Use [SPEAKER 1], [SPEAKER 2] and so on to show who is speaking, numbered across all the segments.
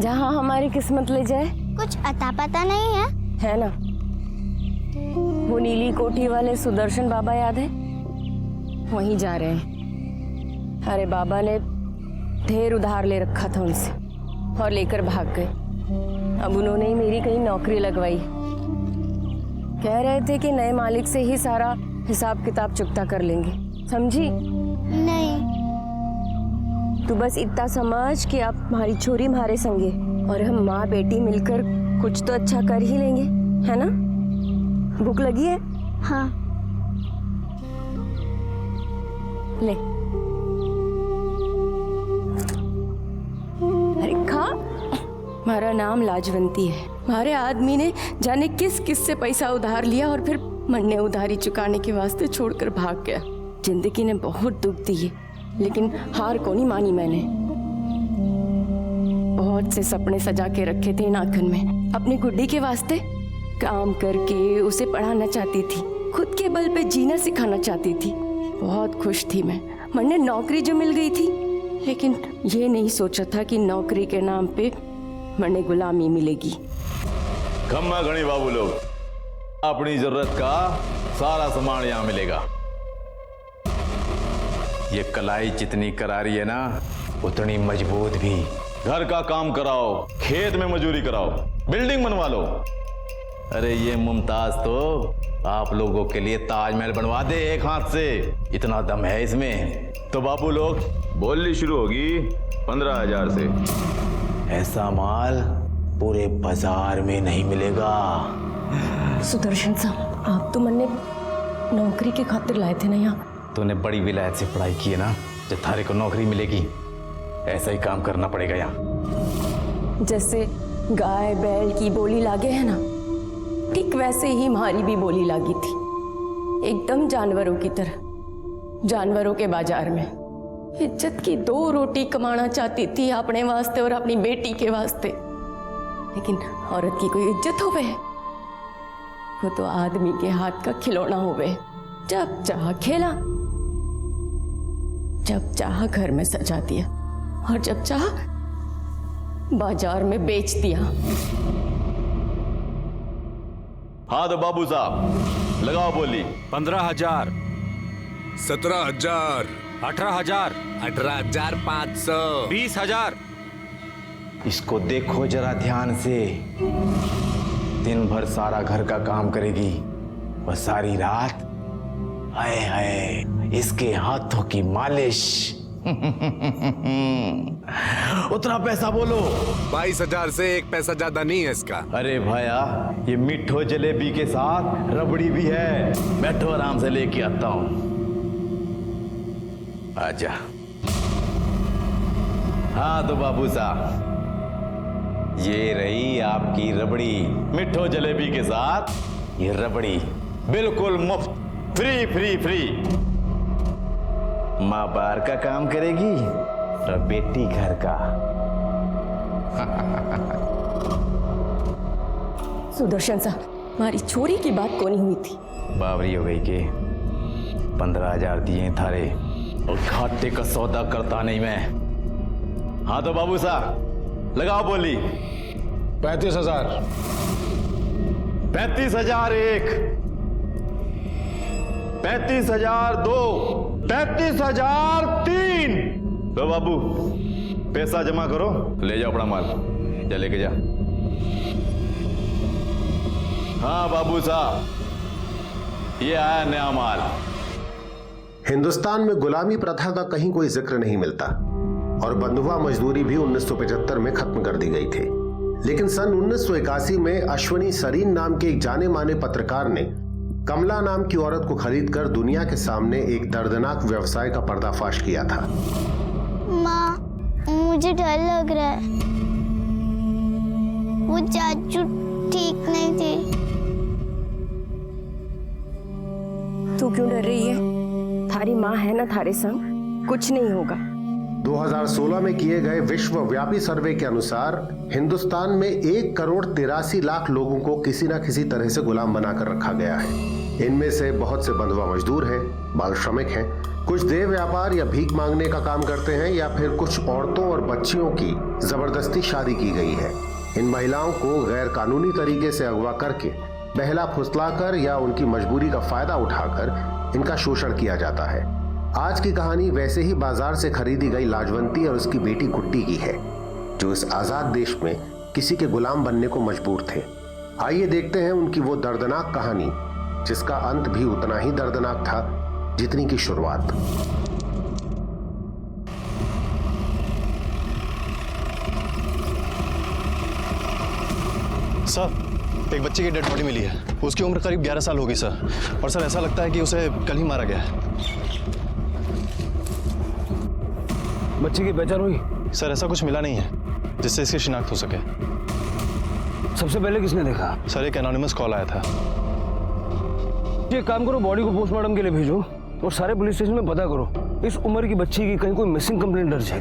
[SPEAKER 1] जहाँ हमारी किस्मत ले जाए।
[SPEAKER 2] कुछ अता पता नहीं
[SPEAKER 1] है ना? वो नीली कोठी वाले सुदर्शन बाबा याद है? वहीं जा रहे हैं। अरे बाबा ने ढेर उधार ले रखा था उनसे और लेकर भाग गए। अब उन्होंने ही मेरी कहीं नौकरी लगवाई। कह रहे थे कि नए मालिक से ही सारा हिसाब किताब चुकता कर लेंगे। समझी?
[SPEAKER 2] नहीं।
[SPEAKER 1] तू बस इतना समझ कि आप हमारी छोरी हमारे संगे और हम माँ बेटी मिलकर कुछ तो अच्छा कर ही लेंगे, है ना? भूख लगी है?
[SPEAKER 2] हाँ।
[SPEAKER 1] ले। अरे खा। हमारा नाम लाजवंती है। हमारे आदमी ने जाने किस किस से पैसा उधार लिया और फिर मन ने उधारी चुकाने के वास्ते छोड़कर भाग गया। जिंदगी ने बहुत दुख दिए, लेकिन हार को नहीं मानी मैंने। बहुत से सपने सजा के रखे थे नाखन में। अपनी गुड्डी के वास्ते काम करके उसे पढ़ाना चाहती थी, खुद के बल पे जीना सिखाना चाहती थी। बहुत खुश थी मैं। मैंने नौकरी जो मिल गई थी, लेकिन ये नहीं सोचा था कि नौकरी के नाम पे मैंने गुलामी मिलेगी।
[SPEAKER 3] खम्मा घनी बाबू लोग, अपनी जरूरत का सारा सामान यहाँ मिलेगा। ये कलाई जितनी करारी है ना, उतनी मजबूत भी। घर का काम कराओ, खेत में मजदूरी कराओ, बिल्डिंग बनवा लो। अरे ये मुमताज तो आप लोगों के लिए ताजमहल बनवा दे एक हाथ से, इतना दम है इसमें। तो बाबू लोग, बोली शुरू होगी 15,000 से। ऐसा माल पूरे बाजार में नहीं मिलेगा।
[SPEAKER 1] सुदर्शन साहब, आप तो मैंने नौकरी के खातिर लाए थे ना यहाँ।
[SPEAKER 3] तूने बड़ी विलायत से पढ़ाई की है ना, जब थारे को नौकरी मिलेगी ऐसा ही काम करना पड़ेगा यहाँ।
[SPEAKER 1] जैसे गाय बैल की बोली लागे है ना, ठीक वैसे ही हमारी भी बोली लागी थी, एकदम जानवरों की तरह। जानवरों के बाजार में इज्जत की 2 रोटी कमाना चाहती थी अपने वास्ते और अपनी बेटी के वास्ते। लेकिन औरत की कोई इज्जत होवे? वो तो आदमी के हाथ का खिलौना होवे। जब चाह खेला, जब चाह घर में सजा दिया और जब चाह बाजार में बेच दिया।
[SPEAKER 3] हाँ तो बाबू साहब लगाओ बोली।
[SPEAKER 4] 15,000,
[SPEAKER 5] 17,000,
[SPEAKER 4] 18,000,
[SPEAKER 5] 18,500,
[SPEAKER 4] 20,000।
[SPEAKER 3] इसको देखो जरा ध्यान से। दिन भर सारा घर का काम करेगी और सारी रात हाय हाय इसके हाथों की मालिश। उतना पैसा बोलो।
[SPEAKER 5] 22,000 से 1 पैसा ज्यादा नहीं है इसका।
[SPEAKER 3] अरे भाया, ये मिठो जलेबी के साथ रबड़ी भी है। बैठो आराम से लेके आता हूं। आजा। हाँ तो बाबू साहब, ये रही आपकी रबड़ी। मिठो जलेबी के साथ ये रबड़ी बिल्कुल मुफ्त, फ्री फ्री फ्री। माँ बाहर का काम करेगी और बेटी घर का।
[SPEAKER 1] सुदर्शन साहब, हमारी छोरी की बात कोनी हुई थी।
[SPEAKER 3] बावरी हो गई के 15,000 दिए थारे और घाटे का सौदा करता नहीं मैं। हाँ तो बाबू साहब लगाओ बोली।
[SPEAKER 5] 35,000,
[SPEAKER 3] 35,000 1, 35,000 2, 35,000 3। लो बाबू, पैसा जमा करो, ले जाओ अपना माल। जा लेके जा। हाँ बाबू साहब, ये आया नया माल।
[SPEAKER 6] हिंदुस्तान में गुलामी प्रथा का कहीं कोई जिक्र नहीं मिलता और बंधुआ मजदूरी भी 1975 में खत्म कर दी गई थी। लेकिन सन 1981 में अश्वनी सरीन नाम के एक जाने माने पत्रकार ने कमला नाम की औरत को खरीदकर दुनिया के सामने एक दर्दनाक व्यवसाय का पर्दाफाश किया था।
[SPEAKER 2] माँ, मुझे डर लग रहा है। वो चाचू ठीक नहीं थे।
[SPEAKER 1] तू क्यों डर रही है? थारी माँ है ना थारे संग, कुछ नहीं होगा।
[SPEAKER 6] 2016 में किए गए विश्वव्यापी सर्वे के अनुसार हिंदुस्तान में 1,83,00,000 लोगों को किसी न किसी तरह से गुलाम बनाकर रखा गया है। इनमें से बहुत से बंधुआ मजदूर हैं, बाल श्रमिक हैं, कुछ देह व्यापार या भीख मांगने का काम करते हैं, या फिर कुछ औरतों और बच्चियों की जबरदस्ती शादी की गई है। इन महिलाओं को गैर कानूनी तरीके से अगवा करके, बहला फुसलाकर या उनकी मजबूरी का फायदा उठाकर इनका शोषण किया जाता है। आज की कहानी वैसे ही बाजार से खरीदी गई लाजवंती और उसकी बेटी गुड्डी की है, जो इस आजाद देश में किसी के गुलाम बनने को मजबूर थे। आइए देखते हैं उनकी वो दर्दनाक कहानी, जिसका अंत भी उतना ही दर्दनाक था जितनी की शुरुआत।
[SPEAKER 7] सर, एक बच्चे की डेड बॉडी मिली है। उसकी उम्र करीब 11 साल होगी सर, और सर ऐसा लगता है कि उसे कल ही मारा गया है।
[SPEAKER 8] बच्चे की पहचान हुई?
[SPEAKER 7] सर ऐसा कुछ मिला नहीं है जिससे इसकी शिनाख्त हो सके।
[SPEAKER 8] सबसे पहले किसने देखा?
[SPEAKER 7] सर एक एनोनिमस कॉल आया था।
[SPEAKER 8] ये काम करो, बॉडी को पोस्टमार्टम के लिए भेजो और सारे पुलिस स्टेशन में पता करो इस उम्र की बच्ची की कहीं कोई मिसिंग कंप्लेंट दर्ज है।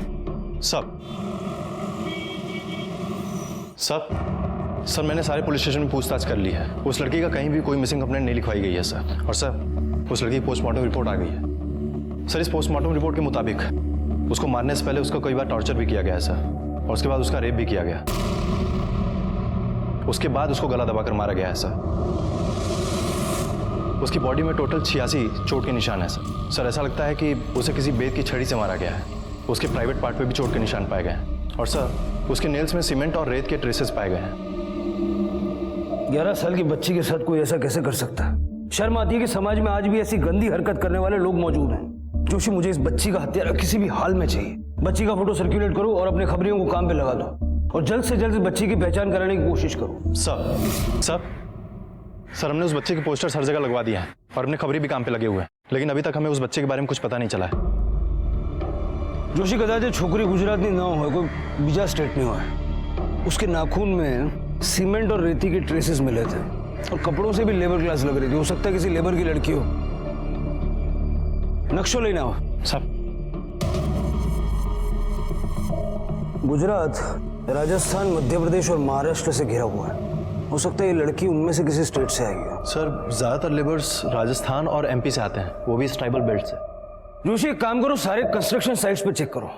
[SPEAKER 7] सर मैंने सारे पुलिस स्टेशन में पूछताछ कर ली है। उस लड़की का कहीं भी कोई मिसिंग कंप्लेंट नहीं लिखवाई गई है सर। और सर उस लड़की की पोस्टमार्टम रिपोर्ट आ गई है। सर इस पोस्टमार्टम रिपोर्ट के मुताबिक उसको मारने से पहले उसका कई बार टॉर्चर भी किया गया है सर, और उसके बाद उसका रेप भी किया गया। उसके बाद उसको गला दबाकर मारा गया है सर। उसकी बॉडी में टोटल 86 चोट के निशान है सर। सर ऐसा लगता है कि उसे किसी बेत की छड़ी से मारा गया है। उसके प्राइवेट पार्ट पे भी चोट के निशान पाए गए हैं, और सर उसके नेल्स में सीमेंट और रेत के ट्रेसेस पाए गए हैं।
[SPEAKER 8] 11 साल की बच्ची के साथ कोई ऐसा कैसे कर सकता है? शर्म आती है कि समाज में आज भी ऐसी गंदी हरकत करने वाले लोग मौजूद हैं। जोशी, मुझे इस बच्ची का हत्यारा किसी भी हाल में चाहिए। बच्ची का फोटो सर्कुलेट करो और अपने खबरियों को काम पे लगा दो, और जल्द से जल्द इस बच्ची की पहचान कराने की कोशिश करो।
[SPEAKER 7] सर हमने उस बच्चे के पोस्टर्स हर जगह लगवा दिए हैं, और अपने खबरी भी काम पे लगे हुए हैं, लेकिन अभी तक हमें उस बच्चे के बारे में कुछ पता नहीं चला है।
[SPEAKER 8] जोशी, कदाच छोकरी गुजरात नहीं ना हो, कोई बीजा स्टेट नहीं हो। उसके नाखून में सीमेंट और रेती के ट्रेसेस मिले थे, और कपड़ों से भी लेबर क्लास लग रही थी। हो सकता है किसी लेबर की लड़की हो। नक्शो लेना हो
[SPEAKER 7] सब।
[SPEAKER 8] गुजरात, राजस्थान, मध्य प्रदेश और महाराष्ट्र से घिरा हुआ है। हो सकता है ये लड़की उनमें से किसी स्टेट से आई हो।
[SPEAKER 7] सर ज्यादातर लेबर्स राजस्थान और एमपी से आते हैं, वो भी इस ट्राइबल बेल्ट से।
[SPEAKER 8] जोशी, एक काम करो, सारे कंस्ट्रक्शन साइट्स पे चेक करो।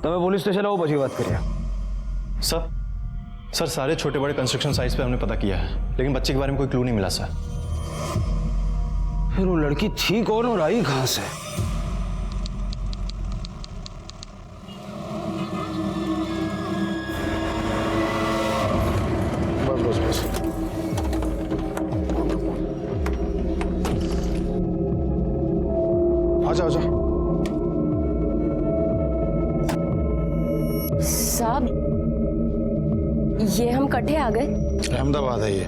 [SPEAKER 8] તમે પોલીસ સ્ટેશન આવો પછી વાત કરીએ।
[SPEAKER 7] सर सारे छोटे बड़े कंस्ट्रक्शन साइट्स पे हमने पता किया है, लेकिन बच्चे के बारे में कोई क्लू नहीं मिला सर।
[SPEAKER 8] फिर वो लड़की थी कौन और आई कहां से?
[SPEAKER 5] बस आजा आजा।
[SPEAKER 1] साहब, ये हम कट्ठे आ गए?
[SPEAKER 5] अहमदाबाद है ये।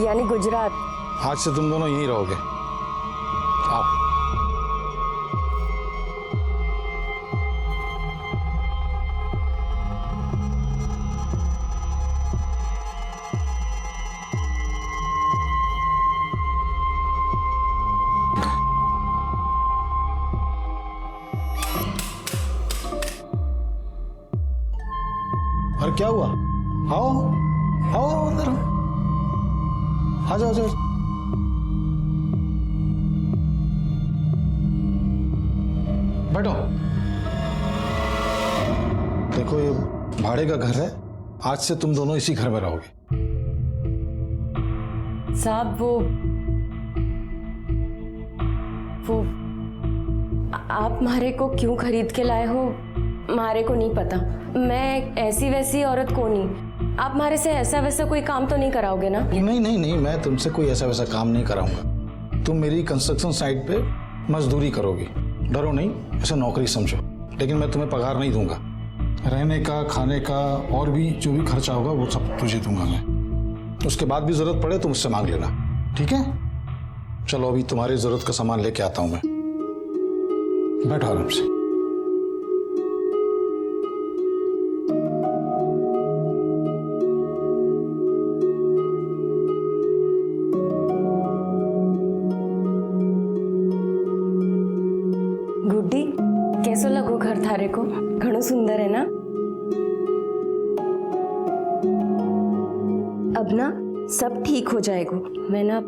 [SPEAKER 1] यानी गुजरात।
[SPEAKER 5] आज से तुम दोनों यहीं रहोगे। आओ। अरे क्या हुआ? आओ आओ अंदर आ जाओ जाओ। बैठो। देखो ये भाड़े का घर है, आज से तुम दोनों इसी घर में रहोगे।
[SPEAKER 1] साहब वो आप मारे को क्यों खरीद के लाए हो, मारे को नहीं पता। मैं ऐसी वैसी औरत को नहीं। आप मारे से ऐसा वैसा कोई काम तो नहीं कराओगे ना?
[SPEAKER 5] नहीं नहीं नहीं, मैं तुमसे कोई ऐसा वैसा काम नहीं कराऊंगा। तुम मेरी कंस्ट्रक्शन साइट पे मजदूरी करोगी। डरो नहीं, ऐसा नौकरी समझो। लेकिन मैं तुम्हें पगार नहीं दूंगा। रहने का, खाने का और भी जो भी खर्चा होगा वो सब तुझे दूंगा मैं। उसके बाद भी जरूरत पड़े तो मुझसे मांग लेना, ठीक है? चलो अभी तुम्हारी जरूरत का सामान लेके आता हूं मैं। बैठो आराम से।
[SPEAKER 1] गुड्डी कैसो लगो घर थारे को? घणो सुंदर है ना? अब ना सब ठीक हो जाएगा। मैं ना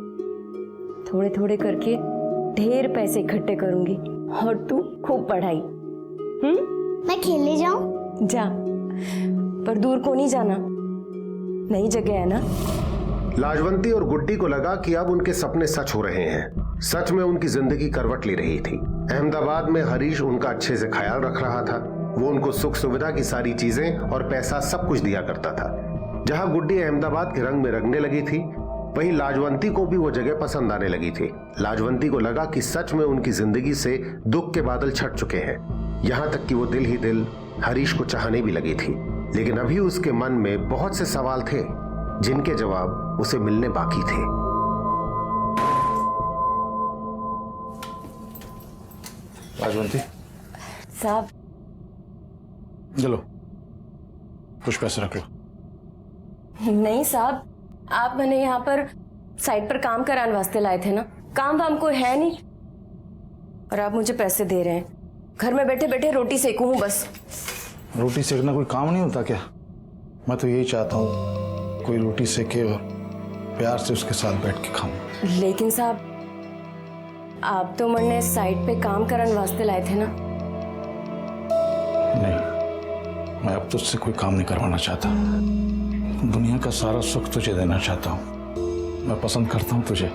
[SPEAKER 1] थोड़े थोड़े करके ढेर पैसे इकट्ठे करूंगी और तू खूब पढ़ाई।
[SPEAKER 2] मैं खेलने जाऊं?
[SPEAKER 1] जा, पर दूर को नहीं जाना, नई जगह है ना।
[SPEAKER 6] लाजवंती और गुड्डी को लगा कि अब उनके सपने सच हो रहे हैं। सच में उनकी जिंदगी करवट ले रही थी। अहमदाबाद में हरीश उनका अच्छे से ख्याल रख रहा था। वो उनको सुख सुविधा की सारी चीजें और पैसा सब कुछ दिया करता था। जहां गुड्डी अहमदाबाद के रंग में रंगने लगी थी, वहीं लाजवंती को भी वो जगह पसंद आने लगी थी। लाजवंती को लगा कि सच में उनकी जिंदगी से दुख के बादल छट चुके हैं। यहां तक कि वो दिल ही दिल हरीश को चाहने भी लगी थी। लेकिन अभी उसके मन में बहुत से सवाल थे जिनके जवाब उसे मिलने बाकी थे।
[SPEAKER 5] लाजवंती,
[SPEAKER 1] साहब
[SPEAKER 5] चलो कुछ पैसे रख लो।
[SPEAKER 1] नहीं साहब, आप मैंने यहाँ पर साइट पर काम कराने वास्ते लाए थे ना। काम वाम कोई है नहीं और आप मुझे पैसे दे रहे हैं। घर में बैठे बैठे रोटी सेकूं बस।
[SPEAKER 5] रोटी सेकना कोई काम नहीं होता क्या? मैं तो यही चाहता हूँ कोई रोटी सेके और प्यार से उसके साथ बैठ के खाऊं।
[SPEAKER 1] लेकिन साहब, आप तो मैंने साइट पे काम कराने वास्ते लाए थे ना।
[SPEAKER 5] नहीं, मैं अब तुझसे कोई काम नहीं करवाना चाहता। दुनिया का सारा सुख तुझे देना चाहता हूँ। मैं पसंद करता हूँ तुझे।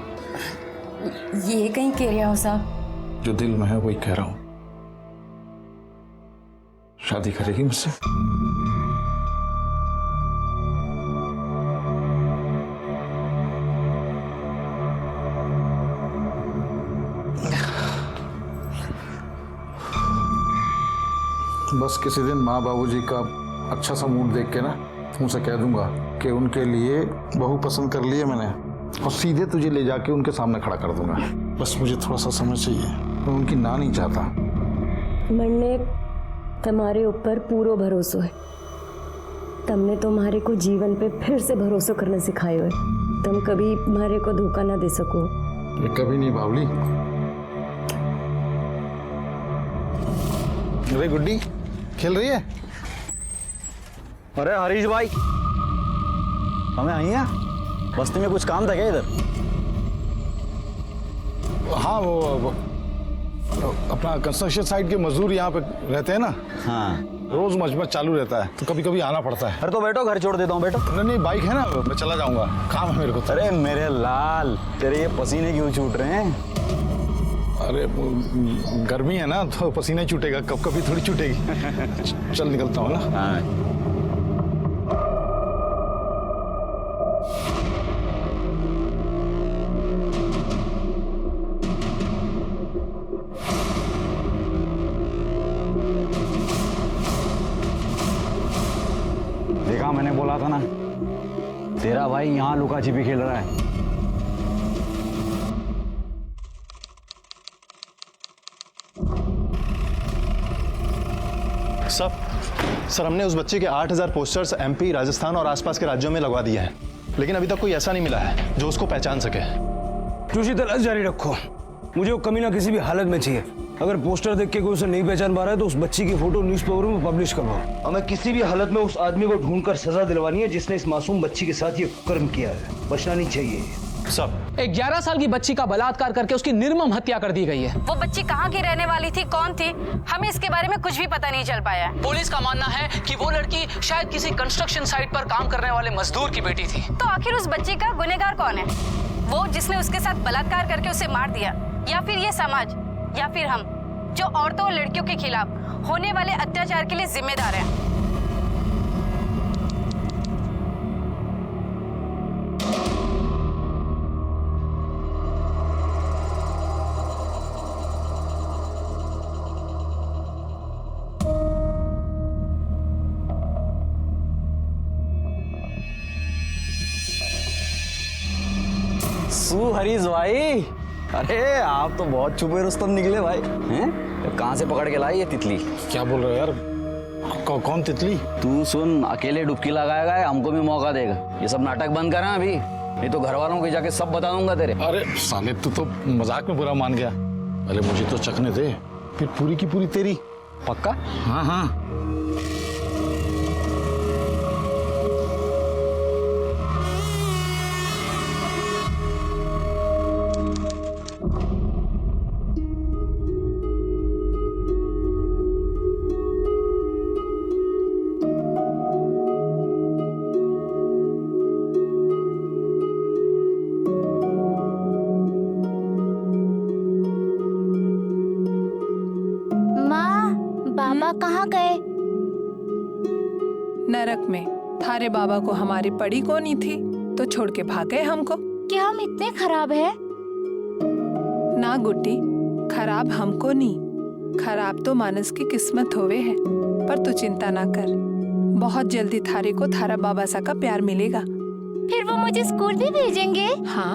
[SPEAKER 1] ये कहीं कह रहे हो साहब?
[SPEAKER 5] जो दिल में है वही कह रहा हूँ। शादी करेगी मुझसे? बस किसी दिन माँ बाबूजी का अच्छा सा मूड देख के ना उनसे कह दूंगा कि उनके लिए बहू पसंद कर ली है मैंने, और सीधे तुझे ले जाके उनके सामने खड़ा कर दूंगा। बस मुझे थोड़ा सा समय चाहिए। मैं उनकी ना नहीं चाहता।
[SPEAKER 1] मैंने तुम्हारे ऊपर पूरा भरोसा है। तुमने तुम्हारे को जीवन पे फिर से भरोसा करना सिखाए हो। तुम कभी हमारे को धोखा ना दे सको।
[SPEAKER 5] ये कभी नहीं बावली। अरे गुड्डी खेल रही है?
[SPEAKER 7] अरे हरीश भाई, हमें आई हैं? बस्ती में कुछ काम था क्या इधर?
[SPEAKER 5] हाँ, वो अपना कंस्ट्रक्शन साइट के मजदूर यहाँ पे रहते हैं ना।
[SPEAKER 7] हाँ।
[SPEAKER 5] रोज मजबत चालू रहता है तो कभी कभी आना पड़ता है।
[SPEAKER 7] अरे तो बैठो, घर छोड़ देता हूँ, बैठो।
[SPEAKER 5] नहीं, बाइक है ना, मैं चला जाऊंगा, काम है मेरे को।
[SPEAKER 7] अरे मेरे लाल, तेरे ये पसीने क्यों छूट रहे हैं?
[SPEAKER 5] अरे गर्मी है ना तो पसीना छूटेगा, कब कभी थोड़ी छूटेगी। चल निकलता हूँ ना।
[SPEAKER 7] हाँ। देखा, मैंने बोला था ना, तेरा भाई यहाँ लुका छिपी खेल रहा है।
[SPEAKER 9] सर, हमने उस बच्चे के 8000 पोस्टर्स एमपी, राजस्थान और आसपास के राज्यों में लगवा दिए हैं, लेकिन अभी तक कोई ऐसा नहीं मिला है जो उसको पहचान सके।
[SPEAKER 8] जोशी, तलाश जारी रखो। मुझे वो कमीना किसी भी हालत में चाहिए। अगर पोस्टर देख के कोई उसे नहीं पहचान पा रहा है तो उस बच्ची की फोटो न्यूज़पेपर में पब्लिश करवाओ। हमें किसी भी हालत में उस आदमी को ढूंढकर सजा दिलवानी है जिसने इस मासूम बच्ची के साथ ये कर्म किया है। बचना नहीं चाहिए।
[SPEAKER 9] सब
[SPEAKER 10] 11 साल की बच्ची का बलात्कार करके उसकी निर्मम हत्या कर दी गई है।
[SPEAKER 11] वो बच्ची कहाँ की रहने वाली थी, कौन थी, हमें इसके बारे में कुछ भी पता नहीं चल पाया है।
[SPEAKER 10] पुलिस का मानना है कि वो लड़की शायद किसी कंस्ट्रक्शन साइट पर काम करने वाले मजदूर की बेटी थी।
[SPEAKER 11] तो आखिर उस बच्ची का गुनहगार कौन है? वो जिसने उसके साथ बलात्कार करके उसे मार दिया, या फिर ये समाज, या फिर हम जो औरतों और लड़कियों के खिलाफ होने वाले अत्याचार के लिए जिम्मेदार हैं?
[SPEAKER 7] हरीश भाई, अरे आप तो बहुत छुपे रुस्तम निकले भाई हैं?
[SPEAKER 8] कहाँ से पकड़ के लाई ये तितली?
[SPEAKER 5] क्या बोल रहे हो यार? कौन तितली?
[SPEAKER 8] तू सुन, अकेले डुबकी लगाएगा या हमको भी मौका देगा? ये सब नाटक बंद करा अभी, नहीं तो घर वालों को जाके सब बता दूंगा तेरे।
[SPEAKER 5] अरे साले, तू तो मजाक में बुरा मान गया। अरे मुझे तो चखने दे, फिर पूरी की पूरी तेरी।
[SPEAKER 8] पक्का?
[SPEAKER 5] हाँ हाँ।
[SPEAKER 2] बाबा कहाँ गए?
[SPEAKER 12] नरक में। थारे बाबा को हमारी पड़ी को नहीं थी तो छोड़ के भाग गए हमको।
[SPEAKER 2] क्या हम इतने खराब हैं?
[SPEAKER 12] ना गुड्डी, खराब हमको नहीं, खराब तो मानस की किस्मत होवे है। पर तू चिंता ना कर, बहुत जल्दी थारे को थारा बाबा सा का प्यार मिलेगा।
[SPEAKER 2] फिर वो मुझे स्कूल भी भेजेंगे?
[SPEAKER 12] हाँ,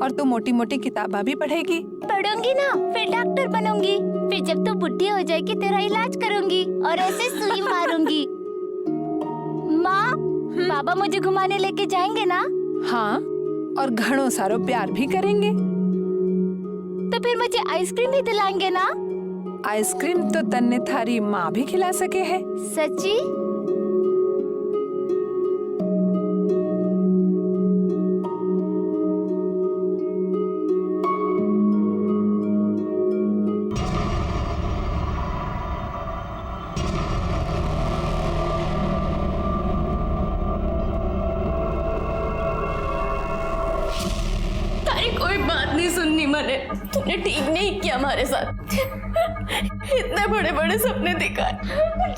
[SPEAKER 12] और तू मोटी मोटी किताबा भी पढ़ेगी।
[SPEAKER 2] पढ़ूंगी ना, फिर डॉक्टर बनूंगी। फिर जब तू बुढ़ी हो जाएगी तेरा इलाज करूंगी और ऐसे सुई मारूंगी। माँ, बाबा मुझे घुमाने लेके जाएंगे ना?
[SPEAKER 12] हाँ, और घणों सारो प्यार भी करेंगे।
[SPEAKER 2] तो फिर मुझे आइसक्रीम भी दिलाएंगे ना?
[SPEAKER 12] आइसक्रीम तो तन्ने थारी माँ भी खिला सके है।
[SPEAKER 2] सच्ची?
[SPEAKER 1] कोई बात नहीं सुननी मैंने। तूने ठीक नहीं किया हमारे साथ। इतने बड़े बड़े सपने दिखाए,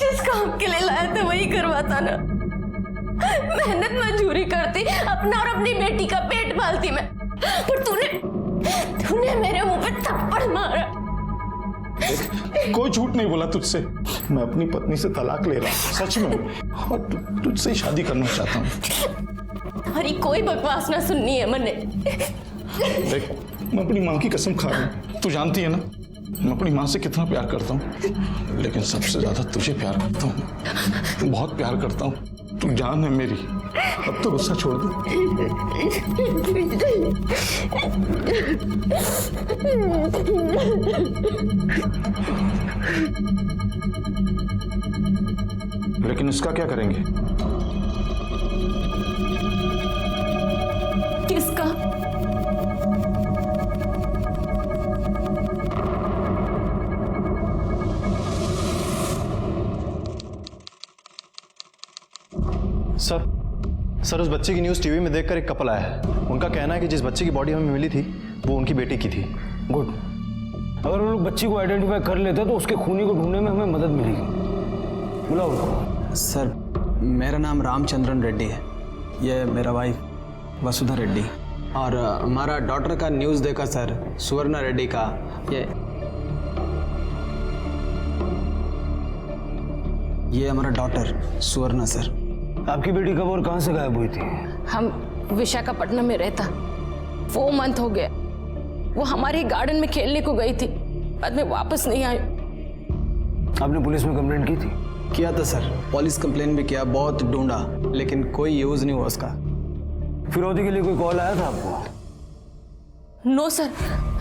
[SPEAKER 1] जिस काम के लिए लाया था वही करवाता ना। मेहनत मजदूरी करती, अपना और अपनी बेटी का पेट पालती मैं, पर तूने मेरे मुंह पे थप्पड़ मारा।
[SPEAKER 5] कोई झूठ नहीं बोला तुझसे। मैं अपनी पत्नी से तलाक ले रहा हूँ, सच में, और तुझसे शादी करना चाहता हूँ।
[SPEAKER 1] तुम्हारी कोई बकवास ना सुननी है मैंने।
[SPEAKER 5] देख, मैं अपनी माँ की कसम खा रहा हूँ, तू जानती है ना मैं अपनी माँ से कितना प्यार करता हूँ, लेकिन सबसे ज्यादा तुझे प्यार करता हूँ, बहुत प्यार करता हूँ। तू जान है मेरी, अब तो गुस्सा छोड़ दे। लेकिन इसका क्या करेंगे?
[SPEAKER 1] किसका?
[SPEAKER 9] सर उस बच्चे की न्यूज़ टीवी में देखकर एक कपल आया है। उनका कहना है कि जिस बच्चे की बॉडी हमें मिली थी वो उनकी बेटी की थी।
[SPEAKER 8] गुड। अगर वो लोग बच्ची को आइडेंटिफाई कर लेते तो उसके खूनी को ढूंढने में हमें मदद मिलेगी। बुलाओ उनको।
[SPEAKER 13] सर, मेरा नाम रामचंद्रन रेड्डी है, ये मेरा वाइफ वसुधा रेड्डी, और हमारा डॉटर का न्यूज़ देखा सर, सुवर्णा रेड्डी का। ये हमारा डॉटर सुवर्णा सर।
[SPEAKER 8] आपकी बेटी कब और कहाँ से गायब हुई थी?
[SPEAKER 1] हम विशाखापट्टनम में रहता, 4 मंथ हो गया। वो हमारे गार्डन में खेलने को गई थी, बाद में वापस नहीं आई।
[SPEAKER 8] आपने पुलिस में कंप्लेंट की थी?
[SPEAKER 13] किया था सर, पुलिस कंप्लेंट भी किया, बहुत ढूंढा, लेकिन कोई यूज नहीं हुआ उसका।
[SPEAKER 8] फिरौती के लिए कोई कॉल आया था आपको?
[SPEAKER 1] नो सर,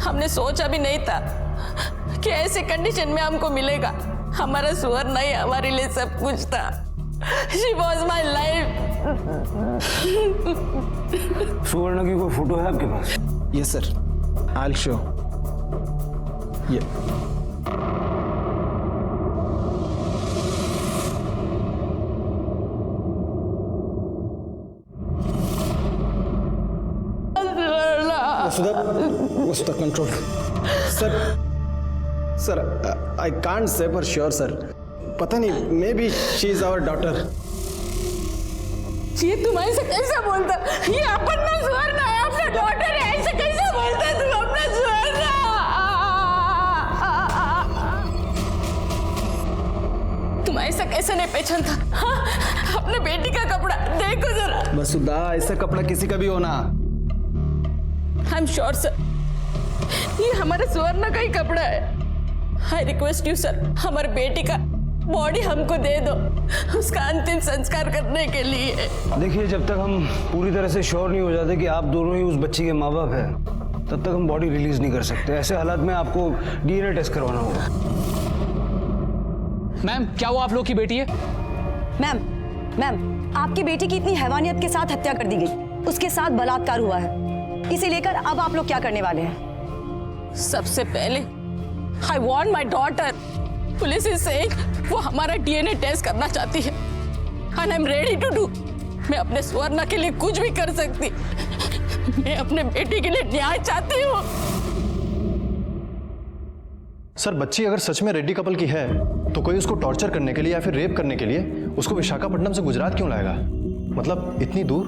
[SPEAKER 1] हमने सोचा भी नहीं था कि ऐसे कंडीशन में हमको मिलेगा। हमारा सुवर्णा ही हमारे लिए सब कुछ था। She was my life.
[SPEAKER 8] सुवर्णा की कोई फोटो है आपके पास?
[SPEAKER 13] Yes sir, I'll show. ये Vasudha control. Sir I can't say for sure sir, पता नहीं, maybe she is our daughter.
[SPEAKER 1] ये तुम्हारे से कैसे बोलता? ये अपना सुवर्णा है, अपना डॉटर है, ऐसे कैसे बोलता तू अपना सुवर्णा? तुम ऐसा कैसे नहीं पहचानता? हाँ? अपने बेटी का कपड़ा देखो जरा।
[SPEAKER 13] वसुधा, ऐसा कपड़ा किसी का भी होना।
[SPEAKER 1] आई एम श्योर सर, ये हमारे सुवर्णा का ही कपड़ा है। आई रिक्वेस्ट यू सर, हमारे बेटी का बॉडी हमको दे दो उसका अंतिम संस्कार करने के लिए।
[SPEAKER 8] देखिए, जब तक हम पूरी तरह से श्योर नहीं हो जाते कि आप दोनों ही उस बच्ची के माँ बाप हैं, तब तक हम बॉडी रिलीज नहीं कर सकते। ऐसे हालात में आपको डीएनए टेस्ट करवाना होगा।
[SPEAKER 10] मैम, क्या वो आप लोग की बेटी है?
[SPEAKER 14] मैम, आपकी बेटी की इतनी हैवानियत के साथ हत्या कर दी गई, उसके साथ बलात्कार हुआ है। इसे लेकर अब आप लोग क्या करने वाले हैं?
[SPEAKER 1] सबसे पहले I want my daughter. Police is saying वो हमारा डीएनए टेस्ट करना चाहती है and I am ready to do. मैं अपने स्वर्णा के लिए कुछ भी कर सकती। मैं अपने बेटी के लिए न्याय चाहती हूँ।
[SPEAKER 9] सर, बच्ची अगर सच में रेड्डी कपल की है तो कोई उसको टॉर्चर करने के लिए या फिर रेप करने के लिए उसको विशाखापट्टनम से गुजरात क्यों लाएगा? मतलब इतनी दूर?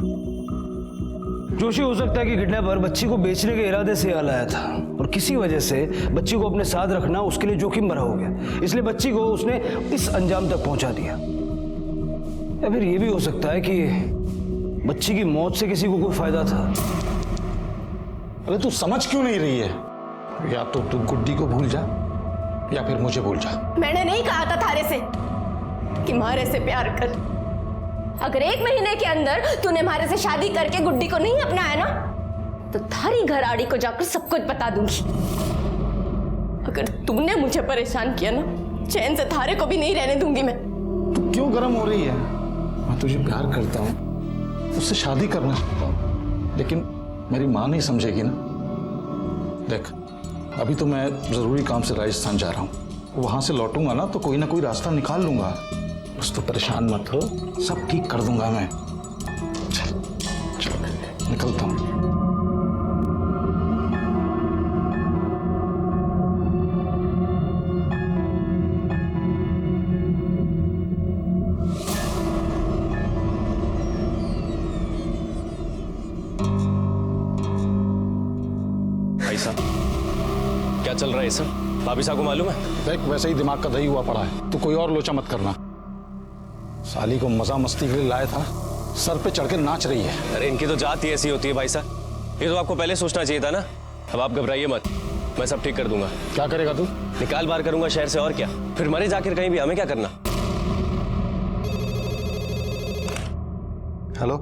[SPEAKER 8] जोशी, हो सकता है कि किडनैपर बच्ची को बेचने के इरादे से यहाँ लाया था और किसी वजह से बच्ची को अपने साथ रखना उसके लिए जोखिम भरा हो गया, इसलिए बच्ची को उसने इस अंजाम तक पहुंचा दिया। या फिर ये भी हो सकता है कि बच्ची की मौत से किसी को कोई फायदा था।
[SPEAKER 5] अरे तू समझ क्यों नहीं रही है? या तो तू गुड्डी को भूल जा या फिर मुझे भूल जा।
[SPEAKER 1] मैंने नहीं कहा था थारे से कि मारे से प्यार कर। अगर 1 महीने के अंदर तूने मारे से शादी करके गुड्डी को नहीं अपनाया ना, तो थारी घरआड़ी को जाकर सब कुछ बता दूंगी। अगर तूने मुझे परेशान किया ना, चैन से थारे को भी नहीं रहने दूंगी मैं।
[SPEAKER 5] तू क्यों गर्म हो रही है? मैं तुझे प्यार करता हूँ, उससे शादी करना चाहता हूँ, लेकिन मेरी माँ नहीं समझेगी ना। देख, अभी तो मैं जरूरी काम से राजस्थान जा रहा हूँ, वहां से लौटूंगा ना तो कोई ना कोई रास्ता निकाल लूंगा। बस तू परेशान मत हो, सब ठीक कर दूंगा मैं। चल चल, निकलता हूँ।
[SPEAKER 7] भाई साहब, क्या चल रहा है सर? भाभी साहब को मालूम है?
[SPEAKER 5] देख, वैसे ही दिमाग का दही हुआ पड़ा है, तू कोई और लोचा मत करना। साली को मजा मस्ती के लिए लाया था, सर पे चढ़ के नाच रही है।
[SPEAKER 7] अरे इनकी तो जात ही ऐसी होती है भाई साहब, ये तो आपको पहले सोचना चाहिए था ना। अब आप घबराइए मत, मैं सब ठीक कर दूंगा।
[SPEAKER 5] क्या करेगा तू?
[SPEAKER 7] निकाल बाहर करूंगा शहर से, और क्या। फिर मरे जाकर कहीं भी, हमें क्या करना।
[SPEAKER 9] हेलो,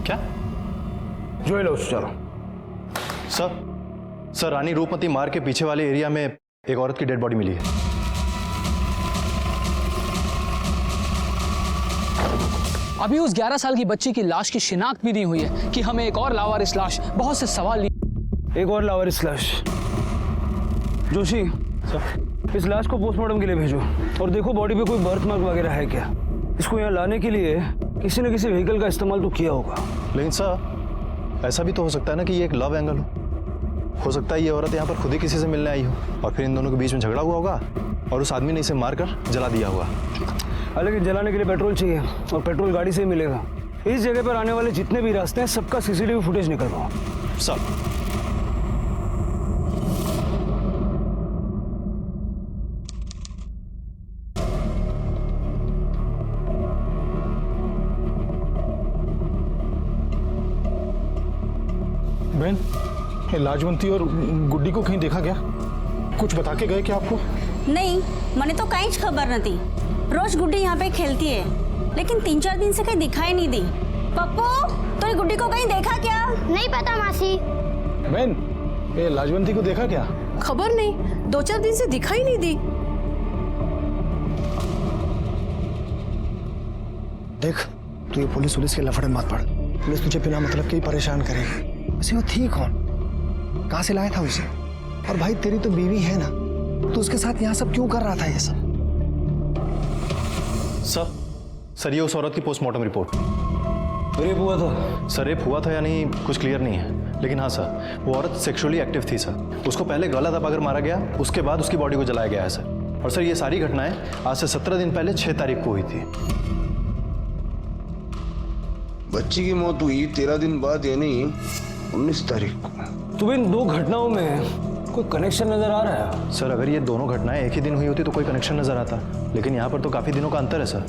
[SPEAKER 9] क्या?
[SPEAKER 8] जो लो चलो।
[SPEAKER 9] सर, रानी रूपमती मार्ग के पीछे वाले एरिया में एक औरत की डेड बॉडी मिली है।
[SPEAKER 10] अभी उस 11 साल की बच्ची की लाश की शिनाख्त भी नहीं हुई है कि हमें एक और लावारिस लाश। बहुत से सवाल।
[SPEAKER 8] एक और लावारिस लाश। जोशी, इस लाश को पोस्टमार्टम के लिए भेजो और देखो बॉडी पे कोई बर्थ मार्क वगैरह है क्या। इसको यहाँ लाने के लिए किसी न किसी व्हीकल का इस्तेमाल तो किया होगा।
[SPEAKER 9] लेकिन सर, ऐसा भी तो हो सकता है ना कि ये एक लव एंगल हो सकता है ये औरत यहाँ पर खुद ही किसी से मिलने आई हो और फिर इन दोनों के बीच में झगड़ा हुआ होगा और उस आदमी ने इसे मारकर जला दिया होगा।
[SPEAKER 8] हालांकि जलाने के लिए पेट्रोल चाहिए और पेट्रोल गाड़ी से ही मिलेगा। इस जगह पर आने वाले जितने भी रास्ते हैं सबका सीसीटीवी फुटेज निकलवाओ।
[SPEAKER 9] सब।
[SPEAKER 5] बहन, ये लाजवंती और गुड्डी को कहीं देखा क्या? कुछ बता के गए क्या आपको?
[SPEAKER 14] नहीं, मैंने तो कहीं खबर न थी। रोज गुड्डी यहाँ पे खेलती है, लेकिन 3-4 दिन से कहीं दिखाई नहीं दी। पप्पू, तूने गुड्डी को कहीं देखा क्या?
[SPEAKER 2] नहीं पता मासी।
[SPEAKER 5] बहन, ये लाजवंती को देखा क्या?
[SPEAKER 12] खबर नहीं, 2-4 दिन से दिखाई नहीं दी।
[SPEAKER 15] देख, तू ये पुलिस के लफड़े मत पड़। पुलिस तुझे बिना मतलब के ही परेशान करेगी। वैसे वो थी कौन? कहाँ से लाया था उसे? और भाई तेरी तो बीवी है ना, तो उसके साथ यहाँ सब क्यों कर रहा था ये सब?
[SPEAKER 9] सर, ये उस औरत की पोस्टमार्टम रिपोर्ट।
[SPEAKER 8] रेप हुआ था?
[SPEAKER 9] सर, रेप हुआ था या नहीं कुछ क्लियर नहीं है, लेकिन हाँ सर, वो औरत सेक्सुअली एक्टिव थी सर। उसको पहले गला दबाकर मारा गया, उसके बाद उसकी बॉडी को जलाया गया है सर। और सर, ये सारी घटनाएं आज से 17 दिन पहले 6 तारीख को हुई थी।
[SPEAKER 16] बच्ची की मौत हुई 13 दिन बाद, यानी 19 तारीख को।
[SPEAKER 8] तो इन 2 घटनाओं में कोई कनेक्शन नजर आ रहा है?
[SPEAKER 9] सर, अगर ये दोनों घटनाएं एक ही दिन हुई होती तो कोई कनेक्शन नजर आता, लेकिन यहाँ पर तो काफी दिनों का अंतर है सर।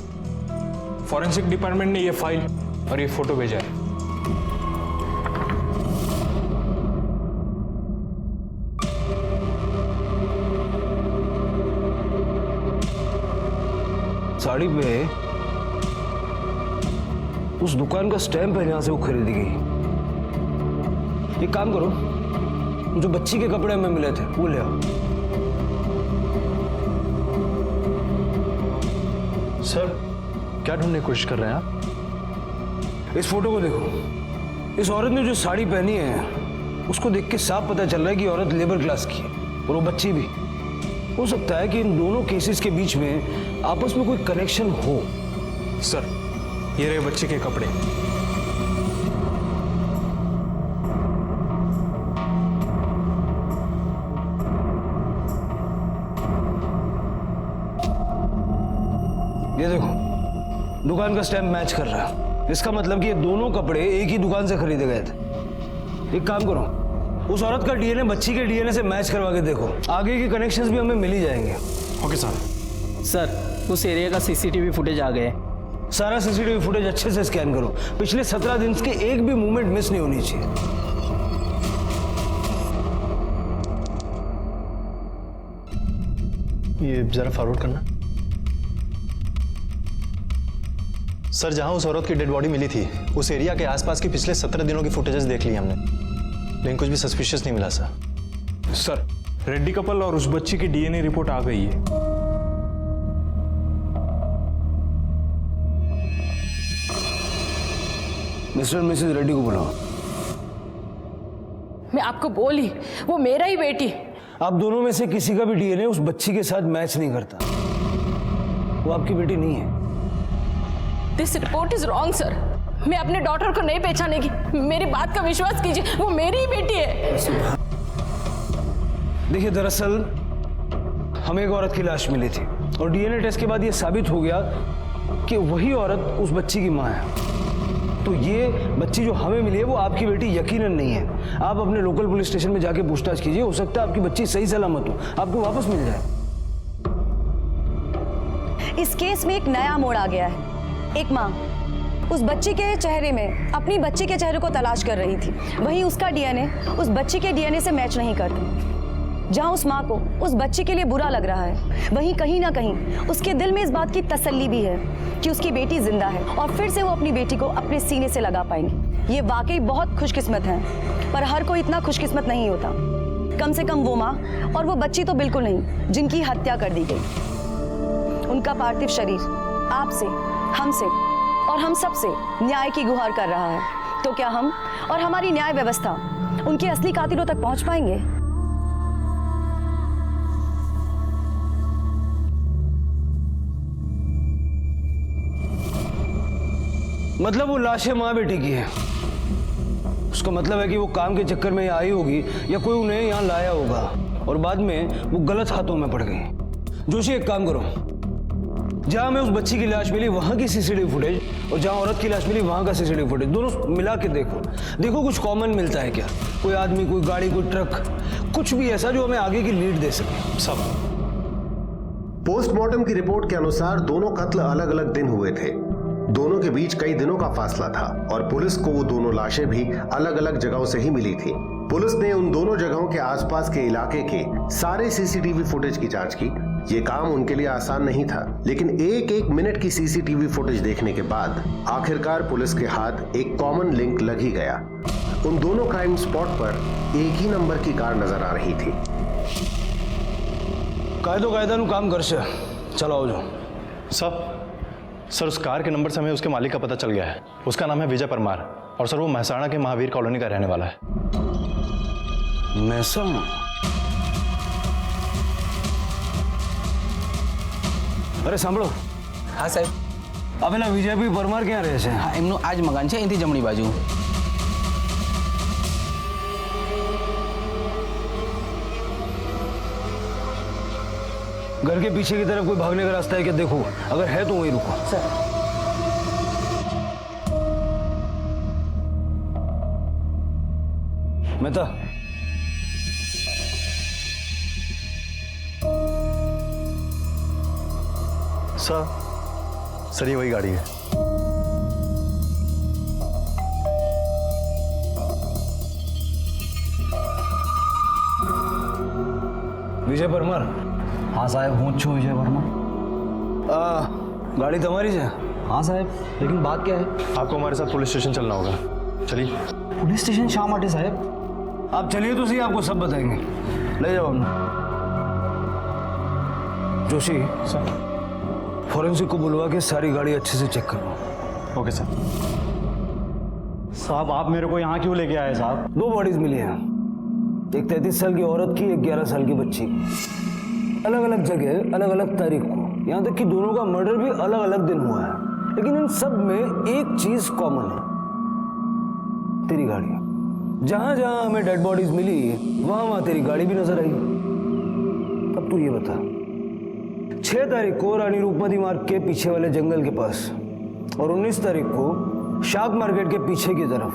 [SPEAKER 17] फॉरेंसिक डिपार्टमेंट ने ये फाइल और ये फोटो भेजा है।
[SPEAKER 8] साड़ी पे उस दुकान का स्टैम्प है जहां से वो खरीदी गई। एक काम करो, जो बच्ची के कपड़े हमें मिले थे वो ले आओ।
[SPEAKER 9] सर क्या ढूंढने की कोशिश कर रहे हैं आप?
[SPEAKER 8] इस फोटो को देखो, इस औरत ने जो साड़ी पहनी है उसको देख के साफ पता चल रहा है कि औरत लेबर क्लास की है, और वो बच्ची भी। हो सकता है कि इन दोनों केसेस के बीच में आपस में कोई कनेक्शन हो।
[SPEAKER 17] सर ये रहे बच्चे के कपड़े।
[SPEAKER 8] ये देखो, दुकान का स्टैम्प मैच कर रहा है। इसका मतलब कि ये दोनों कपड़े एक ही दुकान से खरीदे गए थे। एक काम करो, उस औरत का डीएनए बच्ची के डीएनए से मैच करवा के देखो, आगे के कनेक्शंस भी हमें मिल ही जाएंगे।
[SPEAKER 17] Okay sir.
[SPEAKER 13] सर उस एरिया का सीसीटीवी फुटेज आ गए।
[SPEAKER 8] सारा सीसीटीवी फुटेज अच्छे से स्कैन करो, पिछले 17 दिन के एक भी मूवमेंट मिस नहीं होनी चाहिए।
[SPEAKER 9] ये जरा फॉरवर्ड करना। सर जहां उस औरत की डेड बॉडी मिली थी उस एरिया के आसपास की पिछले 17 दिनों की फुटेजेस देख ली हमने, लेकिन कुछ भी सस्पिशियस नहीं मिला सर।
[SPEAKER 17] सर रेड्डी कपल और उस बच्ची की डीएनए रिपोर्ट आ गई है।
[SPEAKER 8] मिस्टर मिसेस रेड्डी को बुलाओ।
[SPEAKER 1] मैं आपको बोली वो मेरा ही बेटी।
[SPEAKER 8] आप दोनों में से किसी का भी डीएनए उस बच्ची के साथ मैच नहीं करता। वो आपकी बेटी नहीं है।
[SPEAKER 1] This report is wrong sir. मैं अपने डॉटर को नहीं पहचानेगी, मेरी बात का विश्वास कीजिए, वो मेरी ही बेटी है।
[SPEAKER 8] देखिए, दरअसल हमें एक औरत की लाश मिली थी और डीएनए टेस्ट के बाद ये साबित हो गया कि वही औरत उस बच्ची की मां है। तो ये बच्ची जो हमें मिली है वो आपकी बेटी यकीनन नहीं है। आप अपने लोकल पुलिस स्टेशन में जाके पूछताछ कीजिए, हो सकता है आपकी बच्ची सही सलामत हो, आपको वापस मिल जाए।
[SPEAKER 18] इस केस में एक नया मोड़ आ गया है। एक माँ उस बच्ची के चेहरे में अपनी बच्ची के चेहरे को तलाश कर रही थी, वहीं उसका डीएनए उस बच्ची के डीएनए से मैच नहीं करता। जहां उस माँ को उस बच्ची के लिए बुरा लग रहा है, वहीं कहीं ना कहीं उसके दिल में इस बात की तसल्ली भी है कि उसकी बेटी जिंदा है और फिर से वो अपनी बेटी को अपने सीने से लगा पाएंगे। ये वाकई बहुत खुशकिस्मत है, पर हर कोई इतना खुशकिस्मत नहीं होता। कम से कम वो माँ और वो बच्ची तो बिल्कुल नहीं जिनकी हत्या कर दी गई। उनका पार्थिव शरीर आपसे, हमसे और हम सब से न्याय की गुहार कर रहा है। तो क्या हम और हमारी न्याय व्यवस्था उनके असली कातिलों तक पहुंच पाएंगे?
[SPEAKER 8] मतलब वो लाशें माँ बेटी की है। उसका मतलब है कि वो काम के चक्कर में यहाँ आई होगी या कोई उन्हें यहाँ लाया होगा और बाद में वो गलत हाथों में पड़ गई। जोशी, एक काम करो, जहां हमें उस बच्ची की लाश मिली वहां की सीसीटीवी फुटेज और जहां औरत की लाश मिली वहां का सीसीटीवी फुटेज दोनों मिला के देखो कुछ कॉमन मिलता है क्या? कोई आदमी, कोई गाड़ी, कोई ट्रक, कुछ भी ऐसा जो हमें आगे की लीड दे सके।
[SPEAKER 9] सब
[SPEAKER 6] पोस्टमार्टम की रिपोर्ट के अनुसार दोनों कत्ल अलग अलग दिन हुए थे। दोनों के बीच कई दिनों का फासला था और पुलिस को वो दोनों लाशें भी अलग अलग जगहों से ही मिली थी। पुलिस ने उन दोनों जगहों के आसपास के इलाके के सारे सीसीटीवी फुटेज की जांच की। ये काम उनके लिए आसान नहीं था, लेकिन एक एक मिनट की सीसीटीवी फुटेज देखने के बाद आखिरकार पुलिस के हाथ एक कॉमन लिंक लग ही गया। उन दोनों क्राइम स्पॉट पर एक ही नंबर की कार नजर आ रही थी।
[SPEAKER 8] कायदा काम कर से चलाओ जो
[SPEAKER 9] सर उस कार के नंबर से हमें उसके मालिक का पता चल गया है। उसका नाम है विजय परमार और सर वो महसाणा के महावीर कॉलोनी का रहने वाला है।
[SPEAKER 8] महसाणा? अरे सांभळो।
[SPEAKER 13] हाँ साहब।
[SPEAKER 8] अबेला विजयભાઈ પરમાર ક્યાં રહે છે?
[SPEAKER 13] હા, એમનું આ જ મકાન છે, અહીંથી જમણી બાજુ।
[SPEAKER 8] घर के पीछे की तरफ कोई भागने का रास्ता है क्या? देखो, अगर है तो वहीं रुको।
[SPEAKER 13] सर
[SPEAKER 8] मेहता,
[SPEAKER 9] सर ये वही गाड़ी है।
[SPEAKER 8] विजय परमार?
[SPEAKER 13] हाँ साहब, हूँ छू विजय वर्मा।
[SPEAKER 8] गाड़ी तुम्हारी है?
[SPEAKER 13] हाँ साहब, लेकिन बात क्या है?
[SPEAKER 9] आपको हमारे साथ पुलिस स्टेशन चलना होगा। चलिए।
[SPEAKER 13] पुलिस स्टेशन शाम आटे साहब।
[SPEAKER 8] आप चलिए तो सही, आपको सब बताएंगे। ले जाओ हमने। जोशी
[SPEAKER 9] सर,
[SPEAKER 8] फॉरेंसिक को बुलवा के सारी गाड़ी अच्छे से चेक करो।
[SPEAKER 9] Okay sir.
[SPEAKER 7] साहब आप मेरे को यहाँ क्यों लेके आए साहब?
[SPEAKER 8] 2 बॉडीज मिली हैं, एक 33 साल की औरत की, एक 11 साल की बच्ची की। अलग अलग जगह, अलग अलग तारीख को, यहाँ तक कि दोनों का मर्डर भी अलग अलग दिन हुआ है। लेकिन इन सब में एक चीज कॉमन है, तेरी गाड़ी। जहां जहां हमें डेड बॉडीज मिली वहां वहां तेरी गाड़ी भी नजर आई। अब तू ये बता, 6 तारीख को रानी रूपमती मार्ग के पीछे वाले जंगल के पास और 19 तारीख को शाक मार्केट के पीछे की तरफ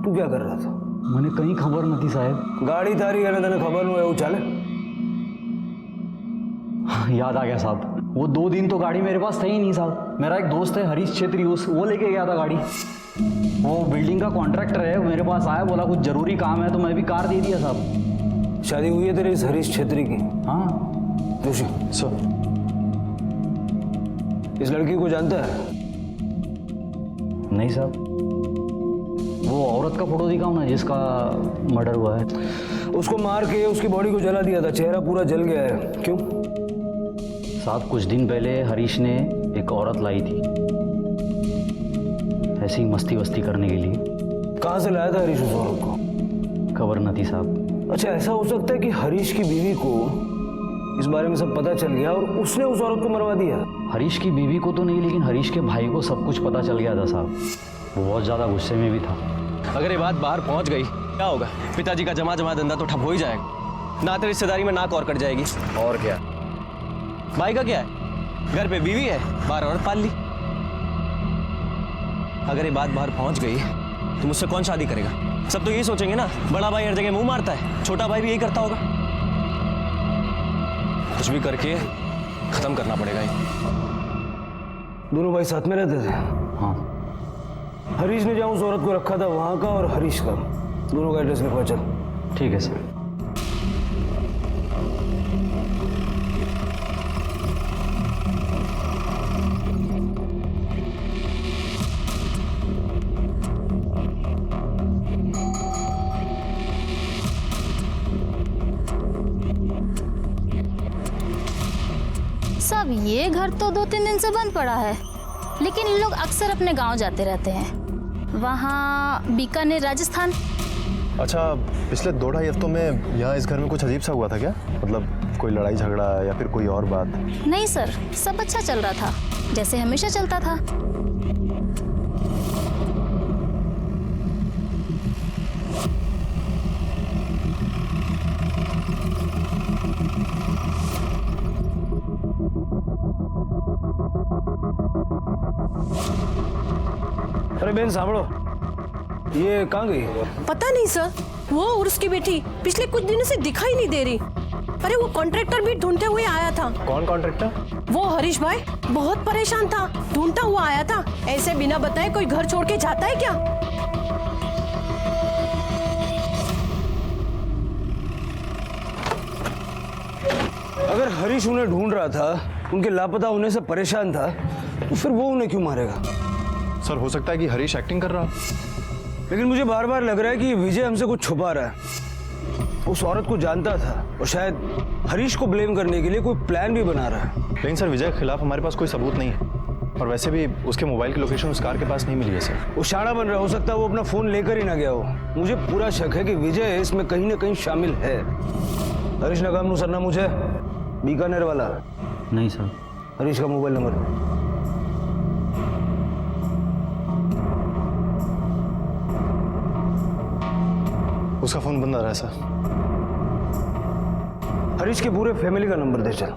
[SPEAKER 8] तू क्या कर रहा था?
[SPEAKER 13] मैंने कहीं खबर नहीं थी साहब।
[SPEAKER 8] गाड़ी तारी है ना, तेने खबर नहीं है, वो चले।
[SPEAKER 13] याद आ गया साहब, वो 2 दिन तो गाड़ी मेरे पास था ही नहीं साहब। मेरा एक दोस्त है हरीश छेत्री, वो लेके गया था गाड़ी। वो बिल्डिंग का कॉन्ट्रैक्टर है, मेरे पास आया, बोला कुछ जरूरी काम है, तो मैं भी कार दे दिया साहब।
[SPEAKER 8] शादी हुई है तेरे इस हरीश छेत्री की?
[SPEAKER 13] हाँ।
[SPEAKER 8] जोशी
[SPEAKER 9] सर,
[SPEAKER 8] इस लड़की को जानता है?
[SPEAKER 13] नहीं साहब, वो औरत का फोटो दिखाओ ना जिसका मर्डर हुआ है।
[SPEAKER 8] उसको मार के उसकी बॉडी को जला दिया था, चेहरा पूरा जल गया है। क्यों
[SPEAKER 13] साहब? कुछ दिन पहले हरीश ने एक औरत लाई थी, ऐसी मस्ती वस्ती करने के लिए।
[SPEAKER 8] कहाँ से लाया था हरीश उस औरत को?
[SPEAKER 13] खबर न थी साहब।
[SPEAKER 8] अच्छा, ऐसा हो सकता है कि हरीश की बीवी को इस बारे में सब पता चल गया और उसने उस औरत को मरवा दिया?
[SPEAKER 13] हरीश की बीवी को तो नहीं, लेकिन हरीश के भाई को सब कुछ पता चल गया था साहब। वो बहुत ज़्यादा गुस्से में भी था।
[SPEAKER 19] अगर ये बात बाहर पहुंच गई क्या होगा? पिताजी का जमा धंधा तो ठप हो ही जाएगा, नाते रिश्तेदारी में नाक और कट जाएगी।
[SPEAKER 9] और क्या?
[SPEAKER 19] भाई का क्या है, घर पे बीवी है, बाहर औरत पाल ली। अगर ये बात बाहर पहुंच गई तो मुझसे कौन शादी करेगा? सब तो यही सोचेंगे ना, बड़ा भाई हर जगह मुंह मारता है, छोटा भाई भी यही करता होगा। कुछ भी करके खत्म करना पड़ेगा ये।
[SPEAKER 8] दोनों भाई साथ में रहते थे?
[SPEAKER 13] हाँ।
[SPEAKER 8] हरीश ने जहाँ उस औरत को रखा था वहां का और हरीश का, दोनों का एड्रेस लिखवा। चल।
[SPEAKER 13] ठीक है सर।
[SPEAKER 2] सब ये घर तो 2-3 दिन से बंद पड़ा है, लेकिन इन लोग अक्सर अपने गांव जाते रहते हैं, वहाँ बीकानेर, राजस्थान।
[SPEAKER 9] अच्छा, पिछले 2-2.5 हफ्तों में यहाँ इस घर में कुछ अजीब सा हुआ था क्या? मतलब कोई लड़ाई झगड़ा या फिर कोई और बात?
[SPEAKER 2] नहीं सर, सब अच्छा चल रहा था, जैसे हमेशा चलता था।
[SPEAKER 8] अरे बहन सामड़ो, ये कहाँ गई?
[SPEAKER 20] पता नहीं सर, वो और उसकी बेटी पिछले कुछ दिनों से दिखाई नहीं दे रही। अरे वो कॉन्ट्रैक्टर भी ढूंढते हुए आया था।
[SPEAKER 9] कौन कॉन्ट्रैक्टर?
[SPEAKER 20] वो हरीश भाई, बहुत परेशान था, ढूंढता हुआ आया था। ऐसे बिना बताए कोई घर छोड़ के जाता है क्या?
[SPEAKER 8] अगर हरीश उन्हें ढूंढ रहा था, उनके लापता होने से परेशान था, तो फिर वो उन्हें क्यों मारेगा?
[SPEAKER 9] सर, हो सकता है कि हरीश एक्टिंग कर रहा,
[SPEAKER 8] लेकिन मुझे बार बार लग रहा है कि विजय हमसे कुछ छुपा रहा है। उस औरत को जानता था और शायद हरीश को ब्लेम करने के लिए कोई प्लान भी बना रहा है।
[SPEAKER 9] लेकिन सर, विजय के खिलाफ हमारे पास कोई सबूत नहीं है, और वैसे भी उसके मोबाइल की लोकेशन उस कार के पास नहीं मिली है सर।
[SPEAKER 8] वो शाना बन रहा, हो सकता है वो अपना फोन लेकर ही ना गया हो। मुझे पूरा शक है कि विजय इसमें कहीं ना कहीं शामिल है। हरीश नगाम सरना मुझे बीकानेर वाला?
[SPEAKER 13] नहीं सर।
[SPEAKER 8] हरीश का मोबाइल नंबर?
[SPEAKER 9] उसका फोन बंद आ रहा है सर।
[SPEAKER 8] हरीश के पूरे फैमिली का नंबर दे चल।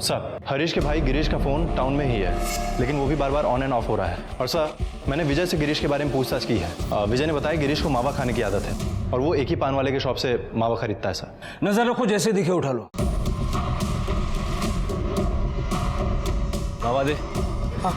[SPEAKER 9] सर, हरीश के भाई गिरीश का फोन टाउन में ही है, लेकिन वो भी बार बार ऑन एंड ऑफ हो रहा है। और सर, मैंने विजय से गिरीश के बारे में पूछताछ की है। विजय ने बताया गिरीश को मावा खाने की आदत है और वो एक ही पान वाले के शॉप से मावा खरीदता है सर।
[SPEAKER 8] नजर रखो, जैसे दिखे उठा लो।
[SPEAKER 19] मावा दे।
[SPEAKER 8] हाँ।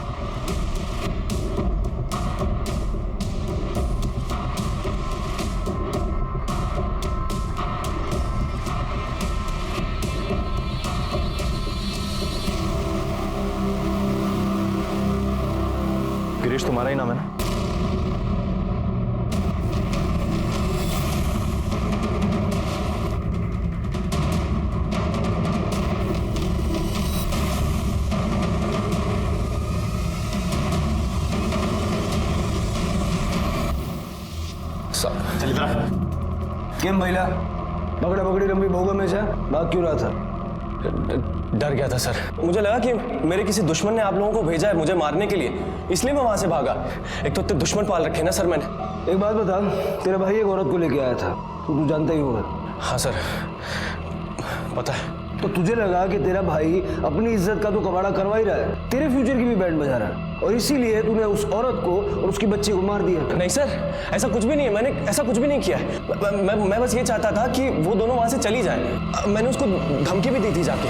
[SPEAKER 9] गिरीश तुम्हारा ही नाम है ना?
[SPEAKER 5] चल इधर।
[SPEAKER 8] केम महिला पकड़ा पकड़ी रंबी बहुगा में से भाग क्यों रहा था?
[SPEAKER 19] डर गया था सर। मुझे लगा कि मेरे किसी दुश्मन ने आप लोगों को भेजा है मुझे मारने के लिए, इसलिए मैं वहां से भागा। एक तो इतने दुश्मन पाल रखे ना सर मैंने।
[SPEAKER 8] एक बात बता, तेरा भाई एक औरत को लेके आया था, तू जानता ही होगा।
[SPEAKER 19] हाँ सर, पता है।
[SPEAKER 8] तो तुझे लगा कि तेरा भाई अपनी इज्जत का तो कबाड़ा करवा ही रहा है, तेरे फ्यूचर की भी बैंड बजा रहा है, और इसीलिए तूने उस औरत को और उसकी बच्ची को मार दिया।
[SPEAKER 19] नहीं सर, ऐसा कुछ भी नहीं है, मैंने ऐसा कुछ भी नहीं किया है। मैं बस ये चाहता था कि वो दोनों वहां से चली जाए। मैंने उसको धमकी भी दी थी जाके।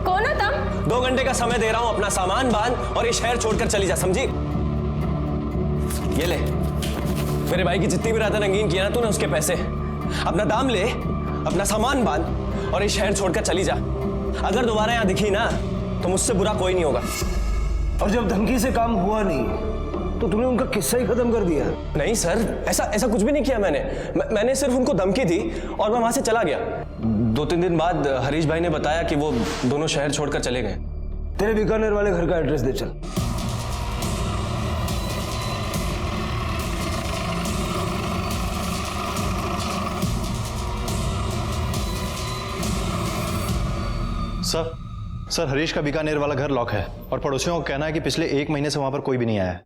[SPEAKER 1] कौन है तुम?
[SPEAKER 19] 2 घंटे का समय दे रहा हूं, अपना सामान बांध और ये शहर छोड़कर चली जा, समझी? ये ले, मेरे भाई की जितनी भी रातें रंगीन किया ना तूने, उसके पैसे। अपना दाम ले, अपना सामान बांध और ये शहर छोड़कर चली जा। अगर दोबारा यहां दिखी ना तो मुझसे बुरा कोई नहीं होगा।
[SPEAKER 8] और जब धमकी से काम हुआ नहीं तो तूने उनका किस्सा ही खत्म कर दिया।
[SPEAKER 19] नहीं सर, ऐसा कुछ भी नहीं किया मैंने सिर्फ उनको धमकी दी और मैं वहां से चला गया। 2-3 दिन बाद हरीश भाई ने बताया कि वो दोनों शहर छोड़कर चले गए।
[SPEAKER 8] तेरे बीकानेर वाले घर का एड्रेस दे चल।
[SPEAKER 9] सर हरीश का बीकानेर वाला घर लॉक है और पड़ोसियों का कहना है कि पिछले 1 महीने से वहां पर कोई भी नहीं आया है।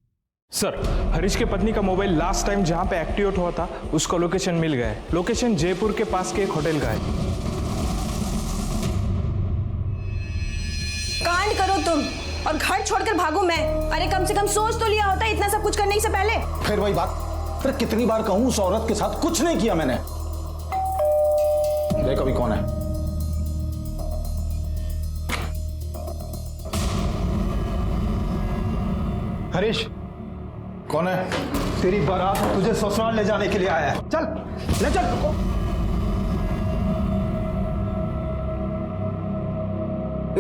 [SPEAKER 17] सर, हरीश के पत्नी का मोबाइल लास्ट टाइम जहां पे एक्टिवेट हुआ था उसका लोकेशन मिल गया है। लोकेशन जयपुर के पास के एक होटल का है।
[SPEAKER 18] कांड करो तुम और घर छोड़कर भागो मैं। अरे कम से कम सोच तो लिया होता इतना सब कुछ करने से पहले।
[SPEAKER 5] फिर वही बात, फिर कितनी बार कहूं उस औरत के साथ कुछ नहीं किया मैंने। देख अभी कौन है।
[SPEAKER 15] हरीश,
[SPEAKER 5] कौन है?
[SPEAKER 15] तेरी बारात तुझे ससुराल ले जाने के लिए आया है। चल ले चल।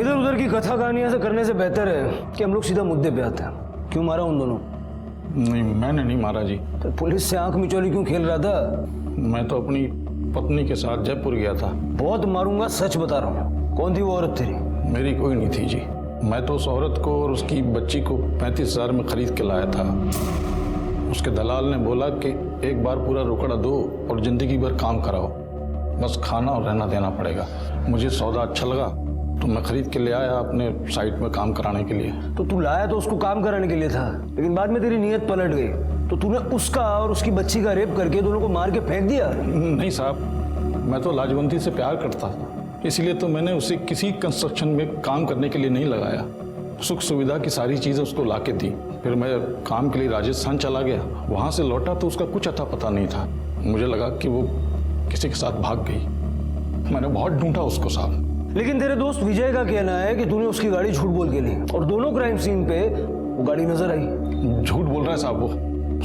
[SPEAKER 8] इधर उधर की कथा कहानियां से करने से बेहतर है कि हम लोग सीधा मुद्दे पे आते हैं। क्यों मारा उन दोनों?
[SPEAKER 5] नहीं, मैंने नहीं मारा जी।
[SPEAKER 8] तो पुलिस से आंख मिचौली क्यों खेल रहा था?
[SPEAKER 5] मैं तो अपनी पत्नी के साथ जयपुर गया था।
[SPEAKER 8] बहुत मारूंगा, सच बता रहा हूँ। कौन थी वो औरत तेरी?
[SPEAKER 5] मेरी कोई नहीं थी जी। मैं तो उस औरत को और उसकी बच्ची को 35,000 में खरीद के लाया था। उसके दलाल ने बोला कि एक बार पूरा रोकड़ा दो और जिंदगी भर काम कराओ, बस खाना और रहना देना पड़ेगा। मुझे सौदा अच्छा लगा तो मैं खरीद के ले आया अपने साइट में काम कराने के लिए।
[SPEAKER 8] तो तू लाया तो उसको काम कराने के लिए था, लेकिन बाद में तेरी नीयत पलट गई तो तूने उसका और उसकी बच्ची का रेप करके दोनों को मार के फेंक दिया।
[SPEAKER 5] नहीं साहब, मैं तो लाजवंती से प्यार करता था, इसलिए तो मैंने उसे किसी कंस्ट्रक्शन में काम करने के लिए नहीं लगाया। सुख सुविधा की सारी चीज़ें उसको ला के दी। फिर मैं काम के लिए राजस्थान चला गया। वहाँ से लौटा तो उसका कुछ अता पता नहीं था। मुझे लगा कि वो किसी के साथ भाग गई। मैंने बहुत ढूंढा उसको साहब।
[SPEAKER 8] लेकिन तेरे दोस्त विजय का कहना है कि तूने उसकी गाड़ी झूठ बोल के ली और दोनों क्राइम सीन पे वो गाड़ी नजर आई।
[SPEAKER 5] झूठ बोल रहा है साहब वो।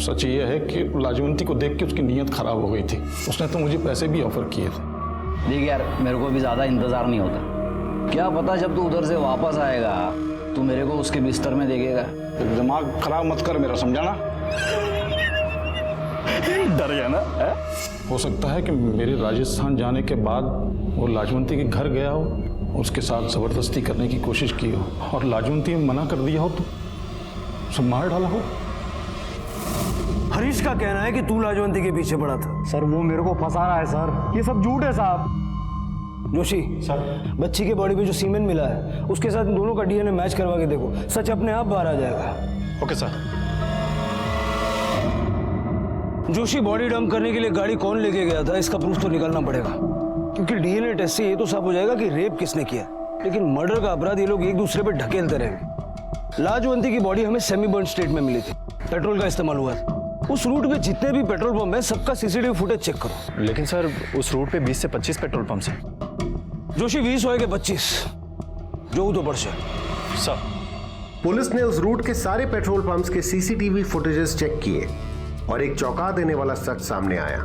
[SPEAKER 5] सच ये है कि लाजवंती को देख के उसकी नीयत खराब हो गई थी। उसने तो मुझे पैसे भी ऑफर किए थे।
[SPEAKER 13] देख यार, मेरे को भी ज़्यादा इंतज़ार नहीं होता। क्या पता जब तू उधर से वापस आएगा तू मेरे को उसके बिस्तर में देखेगा।
[SPEAKER 5] दिमाग खराब मत कर मेरा, समझा ना?
[SPEAKER 13] डर गया ना है?
[SPEAKER 5] हो सकता है कि मेरे राजस्थान जाने के बाद वो लाजवंती के घर गया हो, उसके साथ ज़बरदस्ती करने की कोशिश की हो और लाजवंती ने मना कर दिया हो तो उसे मार डाला हो।
[SPEAKER 8] हरीश का कहना है कि तू लाजवंती के पीछे पड़ा था।
[SPEAKER 13] सर वो मेरे को फंसा रहा है सर, ये सब झूठ है साहब।
[SPEAKER 8] जोशी सर, बच्ची के बॉडी पे जो सीमेंट मिला है उसके साथ इन दोनों का डीएनए मैच करवा के देखो, सच अपने आप बाहर आ जाएगा।
[SPEAKER 9] Okay sir.
[SPEAKER 8] Joshi, body dump करने के लिए गाड़ी कौन लेके गया था इसका प्रूफ तो निकालना पड़ेगा, क्योंकि डीएनए टेस्ट से ये तो साफ हो जाएगा कि रेप किसने किया। लेकिन मर्डर का अपराध ये लोग एक दूसरे पे ढकेलते रहेंगे। लाजवंती की बॉडी हमें सेमी बर्न स्टेट में मिली थी, पेट्रोल का इस्तेमाल हुआ था। उस रूट पे जितने भी पेट्रोल पंप है सबका सीसीटीवी फुटेज चेक करो।
[SPEAKER 9] लेकिन सर उस रूट पे 20 से 25 पेट्रोल पंप्स हैं।
[SPEAKER 8] जोशी 20 होएगा 25 जो तो बढ़
[SPEAKER 6] सर, पुलिस ने उस रूट के सारे पेट्रोल पंप्स के सीसीटीवी फुटेजेस चेक किए और एक चौंका देने वाला सच सामने आया।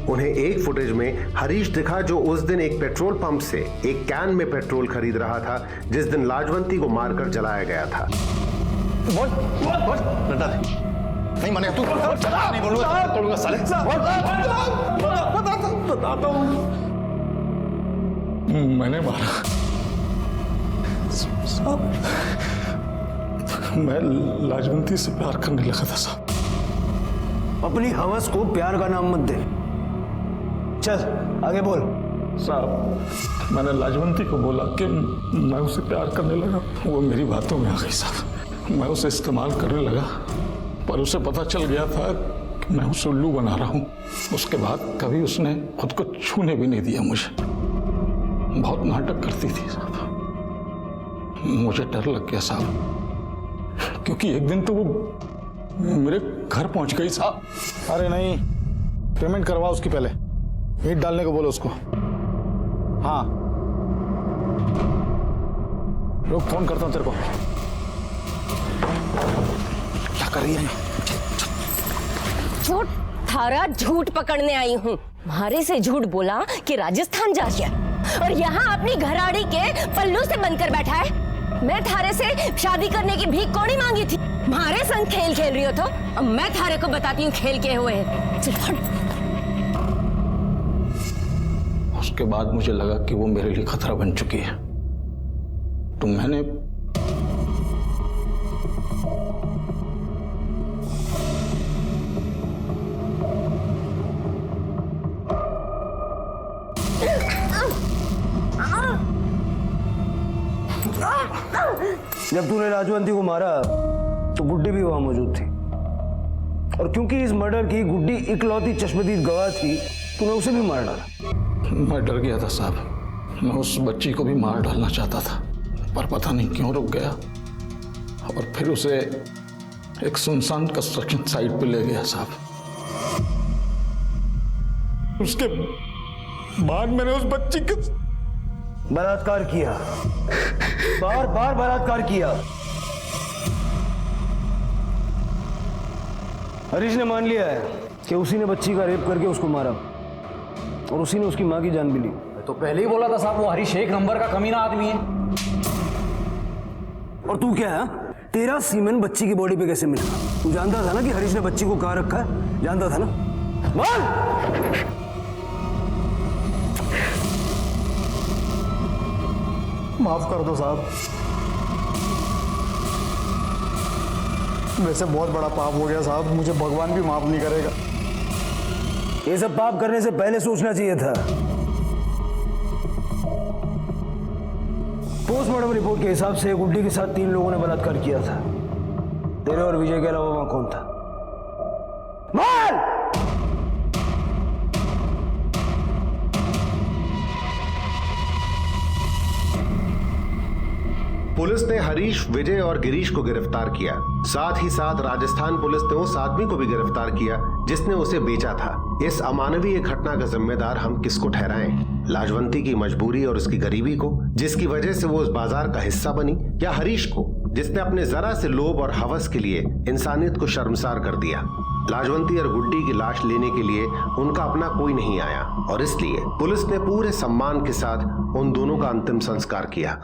[SPEAKER 6] उन्हें एक फुटेज में हरीश दिखा जो उस दिन एक पेट्रोल पंप से एक कैन में पेट्रोल खरीद रहा था जिस दिन लाजवंती को मारकर जलाया गया था।
[SPEAKER 5] बोल बोल बोल डटा नहीं मानेगा तू नहीं बोलूंगा तोड़ूंगा साले बताता हूँ मैंने मारा साहब मैं लाजवंती से प्यार करने लगा था साहब।
[SPEAKER 8] अपनी हवस को प्यार का नाम मत दे। चल आगे बोल।
[SPEAKER 5] साहब मैंने लाजवंती को बोला कि मैं उसे प्यार करने लगा। वो मेरी बातों में आ गई साहब। मैं उसे इस्तेमाल करने लगा पर उसे पता चल गया था कि मैं उसे उल्लू बना रहा हूँ। उसके बाद कभी उसने खुद को छूने भी नहीं दिया मुझे। बहुत नाटक करती थी साहब। मुझे डर लग गया साहब क्योंकि एक दिन तो वो मेरे घर पहुंच गई साहब। अरे नहीं पेमेंट करवा उसकी पहले ईंट डालने को बोलो उसको। हाँ रुक फोन करता हूं तेरे को। क्या कर रही है?
[SPEAKER 1] झूठ थारा झूठ पकड़ने आई हूँ। तुम्हारे से झूठ बोला कि राजस्थान जा गया और यहाँ अपनी घराड़ी के पल्लू से बनकर बैठा है। मैं थारे से शादी करने की भीख कौड़ी मांगी थी। हमारे संग खेल खेल रही हो तो अब मैं थारे को बताती हूँ खेल के हुए हैं।
[SPEAKER 5] उसके बाद मुझे लगा कि वो मेरे लिए खतरा बन चुकी है तो मैंने
[SPEAKER 8] जब तूने लाजवंती को मारा तो गुड्डी भी वहां मौजूद थी और क्योंकि इस मर्डर की गुड्डी इकलौती चश्मदीद गवाह थी तूने उसे भी मार डाला।
[SPEAKER 5] मैं डर गया था साहब। मैं उस बच्ची को भी मार डालना चाहता था पर पता नहीं क्यों रुक गया और फिर उसे एक सुनसान कंस्ट्रक्शन साइट पे ले गया साहब। उसके बाद मैंने उस बच्ची के
[SPEAKER 8] बलात्कार किया, बार बार बलात्कार किया। हरीश ने मान लिया है कि उसी ने बच्ची का रेप करके उसको मारा और उसी ने उसकी मां की जान भी ली।
[SPEAKER 13] तो पहले ही बोला था साहब वो हरीश एक नंबर का कमीना आदमी है।
[SPEAKER 8] और तू क्या है? तेरा सीमेंट बच्ची की बॉडी पे कैसे मिला? तू जानता था ना कि हरीश ने बच्ची को कहाँ रखा है? जानता था ना? बोल।
[SPEAKER 15] माफ कर दो साहब। वैसे बहुत बड़ा पाप हो गया साहब। मुझे भगवान भी माफ नहीं करेगा।
[SPEAKER 8] ये सब पाप करने से पहले सोचना चाहिए था। पोस्टमार्टम रिपोर्ट के हिसाब से गुड्डी के साथ 3 लोगों ने बलात्कार किया था। तेरे और विजय के अलावा वहां कौन था? मार!
[SPEAKER 6] पुलिस ने हरीश, विजय और गिरीश को गिरफ्तार किया। साथ ही साथ राजस्थान पुलिस ने उस आदमी को भी गिरफ्तार किया जिसने उसे बेचा था। इस अमानवीय घटना का जिम्मेदार हम किसको ठहराएं? लाजवंती की मजबूरी और उसकी गरीबी को, जिसकी वजह से वो उस बाजार का हिस्सा बनी, या हरीश को, जिसने अपने जरा से लोभ और हवस के लिए इंसानियत को शर्मसार कर दिया? लाजवंती और गुड्डी की लाश लेने के लिए उनका अपना कोई नहीं आया और इसलिए पुलिस ने पूरे सम्मान के साथ उन दोनों का अंतिम संस्कार किया।